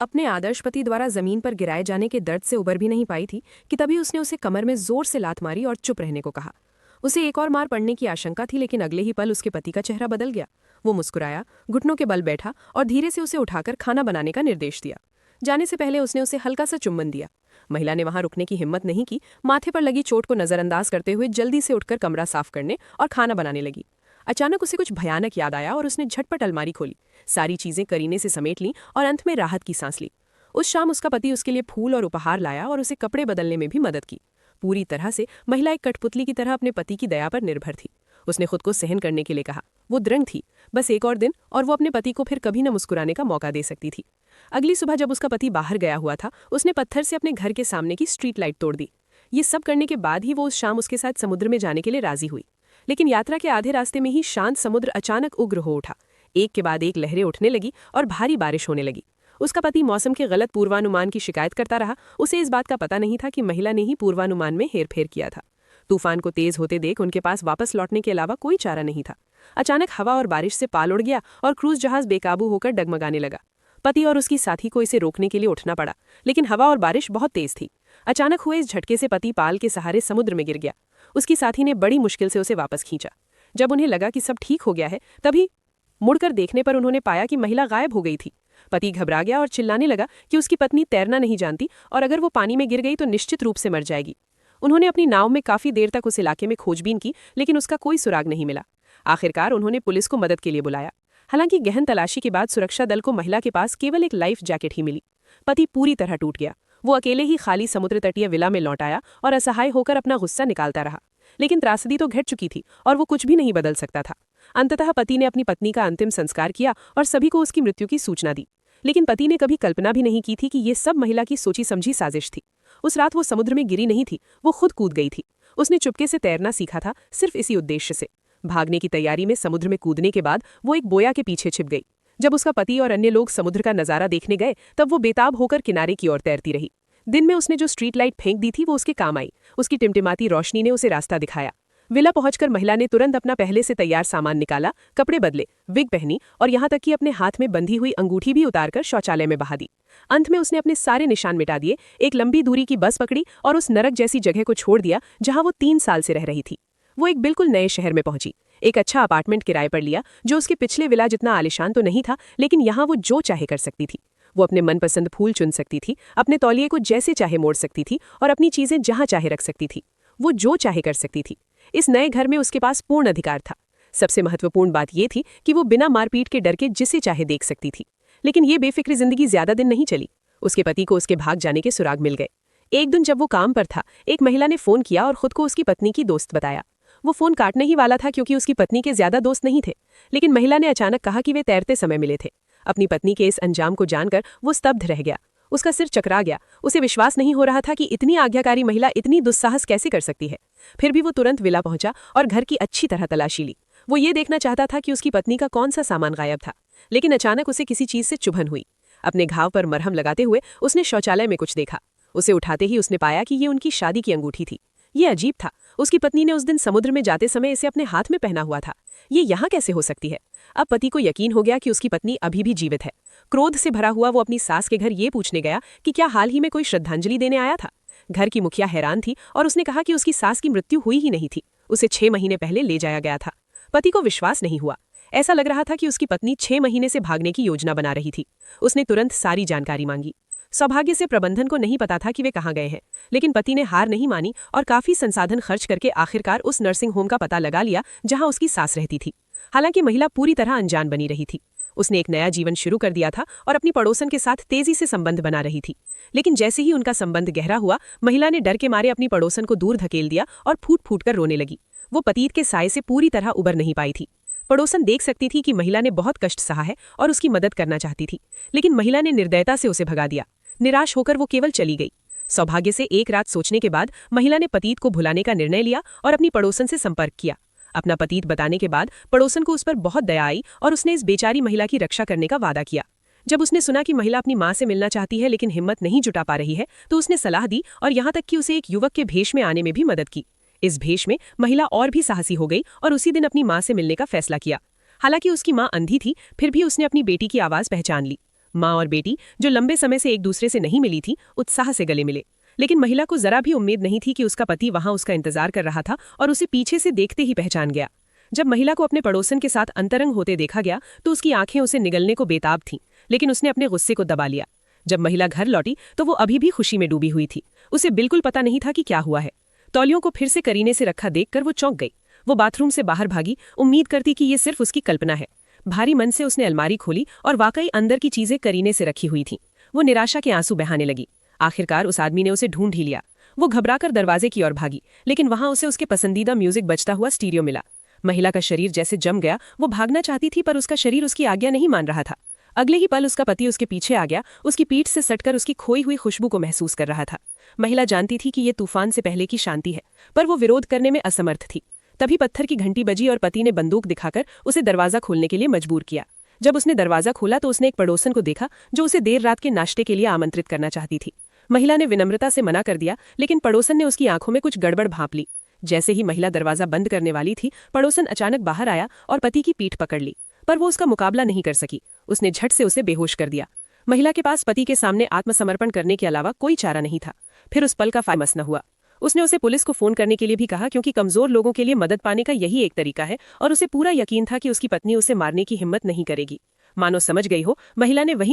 अपने आदर्श पति द्वारा जमीन पर गिराए जाने के दर्द से उबर भी नहीं पाई थी कि तभी उसने उसे कमर में जोर से लात मारी और चुप रहने को कहा। उसे एक और मार पड़ने की आशंका थी, लेकिन अगले ही पल उसके पति का चेहरा बदल गया। वो मुस्कुराया, घुटनों के बल बैठा और धीरे से उसे उठाकर खाना बनाने का निर्देश दिया। जाने से पहले उसने उसे हल्का सा चुम्बन दिया। महिला ने वहां रुकने की हिम्मत नहीं की, माथे पर लगी चोट को नजरअंदाज करते हुए जल्दी से उठकर कमरा साफ करने और खाना बनाने लगी। अचानक उसे कुछ भयानक याद आया और उसने झटपट अलमारी खोली, सारी चीजें करीने से समेट लीं और अंत में राहत की सांस ली। उस शाम उसका पति उसके लिए फूल और उपहार लाया और उसे कपड़े बदलने में भी मदद की। पूरी तरह से महिला एक कठपुतली की तरह अपने पति की दया पर निर्भर थी। उसने खुद को सहन करने के लिए कहा। वो दृढ़ थी, बस एक और दिन और वो अपने पति को फिर कभी न मुस्कुराने का मौका दे सकती थी। अगली सुबह जब उसका पति बाहर गया हुआ था, उसने पत्थर से अपने घर के सामने की स्ट्रीट लाइट तोड़ दी। ये सब करने के बाद ही वो उस शाम उसके साथ समुद्र में जाने के लिए राजी हुई। लेकिन यात्रा के आधे रास्ते में ही शांत समुद्र अचानक उग्र हो उठा। एक के बाद एक लहरें उठने लगी और भारी बारिश होने लगी। उसका पति मौसम के गलत पूर्वानुमान की शिकायत करता रहा। उसे इस बात का पता नहीं था कि महिला ने ही पूर्वानुमान में हेरफेर किया था। तूफान को तेज होते देख उनके पास वापस लौटने के अलावा कोई चारा नहीं था। अचानक हवा और बारिश से पाल उड़ गया और क्रूज जहाज बेकाबू होकर डगमगाने लगा। पति और उसकी साथी को इसे रोकने के लिए उठना पड़ा, लेकिन हवा और बारिश बहुत तेज थी। अचानक हुए इस झटके से पति पाल के सहारे समुद्र में गिर गया। उसकी साथी ने बड़ी मुश्किल से उसे वापस खींचा। जब उन्हें लगा कि सब ठीक हो गया है, तभी मुड़कर देखने पर उन्होंने पाया कि महिला गायब हो गई थी। पति घबरा गया और चिल्लाने लगा कि उसकी पत्नी तैरना नहीं जानती और अगर वो पानी में गिर गई तो निश्चित रूप से मर जाएगी। उन्होंने अपनी नाव में काफी देर तक उस इलाके में खोजबीन की, लेकिन उसका कोई सुराग नहीं मिला। आखिरकार उन्होंने पुलिस को मदद के लिए बुलाया। हालांकि गहन तलाशी के बाद सुरक्षा दल को महिला के पास केवल एक लाइफ जैकेट ही मिली। पति पूरी तरह टूट गया। वो अकेले ही खाली समुद्र तटीय विला में लौट आया और असहाय होकर अपना गुस्सा निकालता रहा। लेकिन त्रासदी तो घट चुकी थी और वो कुछ भी नहीं बदल सकता था। अंततः पति ने अपनी पत्नी का अंतिम संस्कार किया और सभी को उसकी मृत्यु की सूचना दी। लेकिन पति ने कभी कल्पना भी नहीं की थी कि ये सब महिला की सोची समझी साजिश थी। उस रात वो समुद्र में गिरी नहीं थी, वो खुद कूद गई थी। उसने चुपके से तैरना सीखा था, सिर्फ इसी उद्देश्य से। भागने की तैयारी में समुद्र में कूदने के बाद वो एक बोया के पीछे छिप गई। जब उसका पति और अन्य लोग समुद्र का नजारा देखने गए, तब वो बेताब होकर किनारे की ओर तैरती रही। दिन में उसने जो स्ट्रीट लाइट फेंक दी थी वो उसके काम आई। उसकी टिमटिमाती रोशनी ने उसे रास्ता दिखाया। विला पहुंचकर महिला ने तुरंत अपना पहले से तैयार सामान निकाला, कपड़े बदले, विग पहनी और यहाँ तक कि अपने हाथ में बंधी हुई अंगूठी भी उतारकर शौचालय में बहा दी। अंत में उसने अपने सारे निशान मिटा दिए, एक लंबी दूरी की बस पकड़ी और उस नरक जैसी जगह को छोड़ दिया जहां वो 3 साल से रह रही थी। वो एक बिल्कुल नए शहर में पहुंची, एक अच्छा अपार्टमेंट किराए पर लिया जो उसके पिछले विला जितना आलिशान तो नहीं था, लेकिन यहाँ वो जो चाहे कर सकती थी। वो अपने मनपसंद फूल चुन सकती थी, अपने तौलिए को जैसे चाहे मोड़ सकती थी और अपनी चीजें जहां चाहे रख सकती थी। वो जो चाहे कर सकती थी। इस नए घर में उसके पास पूर्ण अधिकार था। सबसे महत्वपूर्ण बात यह थी कि वो बिना मारपीट के डर के जिसे चाहे देख सकती थी। लेकिन ये बेफिक्री जिंदगी ज्यादा दिन नहीं चली। उसके पति को उसके भाग जाने के सुराग मिल गए। एक दिन जब वो काम पर था, एक महिला ने फोन किया और खुद को उसकी पत्नी की दोस्त बताया। वो फोन काटने ही वाला था क्योंकि उसकी पत्नी के ज्यादा दोस्त नहीं थे, लेकिन महिला ने अचानक कहा कि वे तैरते समय मिले थे। अपनी पत्नी के इस अंजाम को जानकर वो स्तब्ध रह गया। उसका सिर चकरा गया। उसे विश्वास नहीं हो रहा था कि इतनी आज्ञाकारी महिला इतनी दुस्साहस कैसे कर सकती है। फिर भी वो तुरंत विला पहुंचा और घर की अच्छी तरह तलाशी ली। वो ये देखना चाहता था कि उसकी पत्नी का कौन सा सामान गायब था। लेकिन अचानक उसे किसी चीज से चुभन हुई। अपने घाव पर मरहम लगाते हुए उसने शौचालय में कुछ देखा। उसे उठाते ही उसने पाया कि ये उनकी शादी की अंगूठी थी। ये अजीब था। उसकी पत्नी ने उस दिन समुद्र में जाते समय इसे अपने हाथ में पहना हुआ था। ये यहाँ कैसे हो सकती है? अब पति को यकीन हो गया कि उसकी पत्नी अभी भी जीवित है। क्रोध से भरा हुआ वो अपनी सास के घर ये पूछने गया कि क्या हाल ही में कोई श्रद्धांजलि देने आया था। घर की मुखिया हैरान थी और उसने कहा कि उसकी सास की मृत्यु हुई ही नहीं थी, उसे 6 महीने पहले ले जाया गया था। पति को विश्वास नहीं हुआ। ऐसा लग रहा था कि उसकी पत्नी 6 महीने से भागने की योजना बना रही थी। उसने तुरंत सारी जानकारी मांगी। सौभाग्य से प्रबंधन को नहीं पता था कि वे कहाँ गए हैं, लेकिन पति ने हार नहीं मानी और काफी संसाधन खर्च करके आखिरकार उस नर्सिंग होम का पता लगा लिया जहां उसकी सास रहती थी। हालांकि महिला पूरी तरह अनजान बनी रही थी। उसने एक नया जीवन शुरू कर दिया था और अपनी पड़ोसन के साथ तेजी से संबंध बना रही थी। लेकिन जैसे ही उनका संबंध गहरा हुआ, महिला ने डर के मारे अपनी पड़ोसन को दूर धकेल दिया और फूट फूट कर रोने लगी। वो पतीत के साये से पूरी तरह उबर नहीं पाई थी। पड़ोसन देख सकती थी कि महिला ने बहुत कष्ट सहा है और उसकी मदद करना चाहती थी, लेकिन महिला ने निर्दयता से उसे भगा दिया। निराश होकर वो केवल चली गई। सौभाग्य से एक रात सोचने के बाद महिला ने पतीत को भुलाने का निर्णय लिया और अपनी पड़ोसन से संपर्क किया। अपना पतीत बताने के बाद पड़ोसन को उस पर बहुत दया आई और उसने इस बेचारी महिला की रक्षा करने का वादा किया। जब उसने सुना कि महिला अपनी मां से मिलना चाहती है लेकिन हिम्मत नहीं जुटा पा रही है, तो उसने सलाह दी और यहाँ तक कि उसे एक युवक के भेष में आने में भी मदद की। इस भेष में महिला और भी साहसी हो गई और उसी दिन अपनी मां से मिलने का फैसला किया। हालांकि उसकी मां अंधी थी, फिर भी उसने अपनी बेटी की आवाज पहचान ली। माँ और बेटी, जो लंबे समय से एक दूसरे से नहीं मिली थी, उत्साह से गले मिले। लेकिन महिला को जरा भी उम्मीद नहीं थी कि उसका पति वहां उसका इंतजार कर रहा था और उसे पीछे से देखते ही पहचान गया। जब महिला को अपने पड़ोसन के साथ अंतरंग होते देखा गया तो उसकी आंखें उसे निगलने को बेताब थीं, लेकिन उसने अपने गुस्से को दबा लिया। जब महिला घर लौटी तो वो अभी भी खुशी में डूबी हुई थी। उसे बिल्कुल पता नहीं था कि क्या हुआ है। तौलियों को फिर से करीने से रखा देखकर वो चौंक गई। वो बाथरूम से बाहर भागी, उम्मीद करती कि ये सिर्फ उसकी कल्पना है। भारी मन से उसने अलमारी खोली और वाकई अंदर की चीजें करीने से रखी हुई थीं। वो निराशा के आंसू बहाने लगी। आखिरकार उस आदमी ने उसे ढूंढ ही लिया। वो घबराकर दरवाजे की ओर भागी, लेकिन वहां उसे उसके पसंदीदा म्यूजिक बजता हुआ स्टीरियो मिला। महिला का शरीर जैसे जम गया। वो भागना चाहती थी पर उसका शरीर उसकी आज्ञा नहीं मान रहा था। अगले ही पल उसका पति उसके पीछे आ गया, उसकी पीठ से सटकर उसकी खोई हुई खुशबू को महसूस कर रहा था। महिला जानती थी कि ये तूफान से पहले की शांति है, पर वो विरोध करने में असमर्थ थी। तभी पत्थर की घंटी बजी और पति ने बंदूक दिखाकर उसे दरवाजा खोलने के लिए मजबूर किया। जब उसने दरवाजा खोला तो उसने एक पड़ोसन को देखा जो उसे देर रात के नाश्ते के लिए आमंत्रित करना चाहती थी। महिला ने विनम्रता से मना कर दिया, लेकिन पड़ोसन ने उसकी आंखों में कुछ गड़बड़ भांप ली। जैसे ही महिला दरवाजा बंद करने वाली थी, पड़ोसन अचानक बाहर आया और पति की पीठ पकड़ ली, पर वो उसका मुकाबला नहीं कर सकी। उसने झट से उसे बेहोश कर दिया। महिला के पास पति के सामने आत्मसमर्पण करने के अलावा कोई चारा नहीं था। फिर उस पल का फायदा न हुआ। उसने उसे पुलिस को फोन करने के लिए भी कहा, क्योंकि कमजोर लोगों के लिए मदद पाने का यही एक तरीका है, और उसे पूरा यकीन था कि उसकी पत्नी उसे मारने की हिम्मत नहीं करेगी। मानो समझ गई हो, महिला ने वही